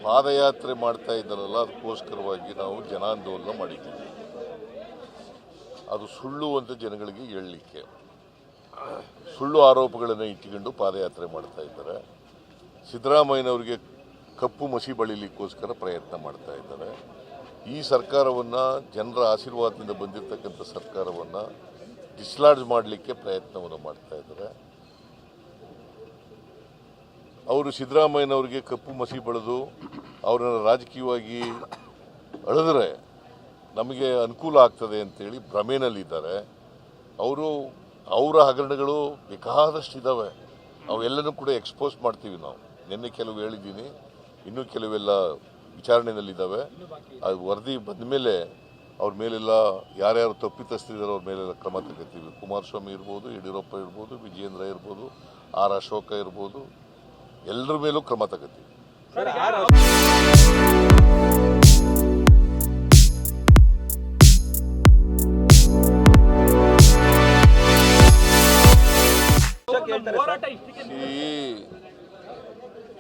ಪಾದಯಾತ್ರೆ ಮಾಡ್ತಾ ಇದ್ದಾರಲ್ಲ, ಅದಕ್ಕೋಸ್ಕರವಾಗಿ ನಾವು ಜನಾಂದೋಲನ ಮಾಡಿದ್ದೀವಿ. ಅದು ಸುಳ್ಳು ಅಂತ ಜನಗಳಿಗೆ ಹೇಳಲಿಕ್ಕೆ, ಸುಳ್ಳು ಆರೋಪಗಳನ್ನು ಇಟ್ಟುಕೊಂಡು ಪಾದಯಾತ್ರೆ ಮಾಡ್ತಾ ಇದ್ದಾರೆ. ಸಿದ್ದರಾಮಯ್ಯನವರಿಗೆ ಕಪ್ಪು ಮಸಿ ಬಳಿಲಿಕ್ಕೋಸ್ಕರ ಪ್ರಯತ್ನ ಮಾಡ್ತಾ ಇದ್ದಾರೆ. ಈ ಸರ್ಕಾರವನ್ನು, ಜನರ ಆಶೀರ್ವಾದದಿಂದ ಬಂದಿರತಕ್ಕಂಥ ಸರ್ಕಾರವನ್ನು ಡಿಸ್ಲಾಡ್ಜ್ ಮಾಡಲಿಕ್ಕೆ ಪ್ರಯತ್ನವನ್ನು ಮಾಡ್ತಾ ಇದ್ದಾರೆ. ಅವರು ಸಿದ್ದರಾಮಯ್ಯನವರಿಗೆ ಕಪ್ಪು ಮಸಿ ಬಳಿದು ಅವರನ್ನು ರಾಜಕೀಯವಾಗಿ ಅಳೆದರೆ ನಮಗೆ ಅನುಕೂಲ ಆಗ್ತದೆ ಅಂತೇಳಿ ಭ್ರಮೆನಲ್ಲಿದ್ದಾರೆ. ಅವರ ಹಗರಣಗಳು ಬೇಕಾದಷ್ಟಿದ್ದಾವೆ. ಅವೆಲ್ಲನೂ ಕೂಡ ಎಕ್ಸ್ಪೋಸ್ ಮಾಡ್ತೀವಿ ನಾವು. ನಿನ್ನೆ ಕೆಲವು ಹೇಳಿದ್ದೀನಿ, ಇನ್ನೂ ಕೆಲವೆಲ್ಲ ವಿಚಾರಣೆಯಲ್ಲಿದ್ದಾವೆ. ಅದು ವರದಿ ಬಂದ ಮೇಲೆ ಅವ್ರ ಮೇಲೆಲ್ಲ ಯಾರ್ಯಾರು ತಪ್ಪಿತಸ್ಥರಿದ್ದಾರೆ ಅವ್ರ ಮೇಲೆಲ್ಲ ಕ್ರಮ ತಗೋತೀವಿ. ಕುಮಾರಸ್ವಾಮಿ ಇರ್ಬೋದು, ಯಡಿಯೂರಪ್ಪ ಇರ್ಬೋದು, ವಿಜಯೇಂದ್ರ ಇರ್ಬೋದು, ಆರ್ ಅಶೋಕ ಇರ್ಬೋದು, ಎಲ್ಲರ ಮೇಲೂ ಕ್ರಮ ತಗೋತೀವಿ.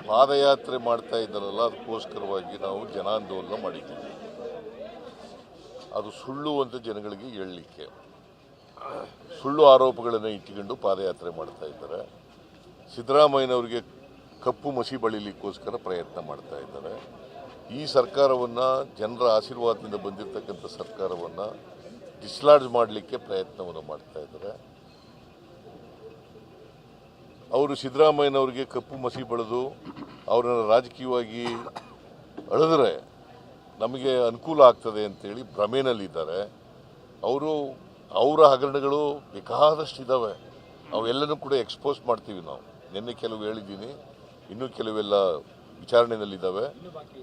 ಪಾದಯಾತ್ರೆ ಮಾಡ್ತಾ ಇದ್ದಾರಲ್ಲ, ಅದಕ್ಕೋಸ್ಕರವಾಗಿ ನಾವು ಜನಾಂದೋಲನ ಮಾಡಿದ್ದೀವಿ. ಅದು ಸುಳ್ಳು ಅಂತ ಜನಗಳಿಗೆ ಹೇಳಲಿಕ್ಕೆ, ಸುಳ್ಳು ಆರೋಪಗಳನ್ನು ಇಟ್ಟುಕೊಂಡು ಪಾದಯಾತ್ರೆ ಮಾಡ್ತಾ ಇದ್ದಾರೆ. ಸಿದ್ದರಾಮಯ್ಯನವರಿಗೆ ಕಪ್ಪು ಮಸಿ ಬಳಿಲಿಕ್ಕೋಸ್ಕರ ಪ್ರಯತ್ನ ಮಾಡ್ತಾ ಇದ್ದಾರೆ. ಈ ಸರ್ಕಾರವನ್ನು, ಜನರ ಆಶೀರ್ವಾದದಿಂದ ಬಂದಿರತಕ್ಕಂಥ ಸರ್ಕಾರವನ್ನು ಡಿಸ್ಲಾಡ್ಜ್ ಮಾಡಲಿಕ್ಕೆ ಪ್ರಯತ್ನವನ್ನು ಮಾಡ್ತಾ ಇದ್ದಾರೆ. ಅವರು ಸಿದ್ದರಾಮಯ್ಯನವರಿಗೆ ಕಪ್ಪು ಮಸಿ ಬಳಿದು ಅವರನ್ನು ರಾಜಕೀಯವಾಗಿ ಅಳೆದರೆ ನಮಗೆ ಅನುಕೂಲ ಆಗ್ತದೆ ಅಂತೇಳಿ ಭ್ರಮೆನಲ್ಲಿದ್ದಾರೆ. ಅವರ ಹಗರಣಗಳು ಬೇಕಾದಷ್ಟಿದ್ದಾವೆ. ಅವೆಲ್ಲನೂ ಕೂಡ ಎಕ್ಸ್ಪೋಸ್ ಮಾಡ್ತೀವಿ ನಾವು. ನಿನ್ನೆ ಕೆಲವು ಹೇಳಿದ್ದೀನಿ, ಇನ್ನೂ ಕೆಲವೆಲ್ಲ ವಿಚಾರಣೆಯಲ್ಲಿದ್ದಾವೆ.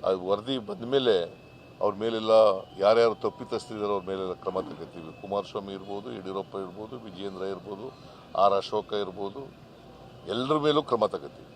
ಅದು ವರದಿ ಬಂದ ಮೇಲೆ ಅವ್ರ ಮೇಲೆಲ್ಲ ಯಾರ್ಯಾರು ತಪ್ಪಿತಸ್ಥರಿದ್ದಾರೆ ಅವ್ರ ಮೇಲೆಲ್ಲ ಕ್ರಮ ತಗೋತೀವಿ. ಕುಮಾರಸ್ವಾಮಿ ಇರ್ಬೋದು, ಯಡಿಯೂರಪ್ಪ ಇರ್ಬೋದು, ವಿಜಯೇಂದ್ರ ಇರ್ಬೋದು, ಆರ್ ಅಶೋಕ ಇರ್ಬೋದು, ಎಲ್ಲರ ಮೇಲೂ ಕ್ರಮ ತಗೋತೀವಿ.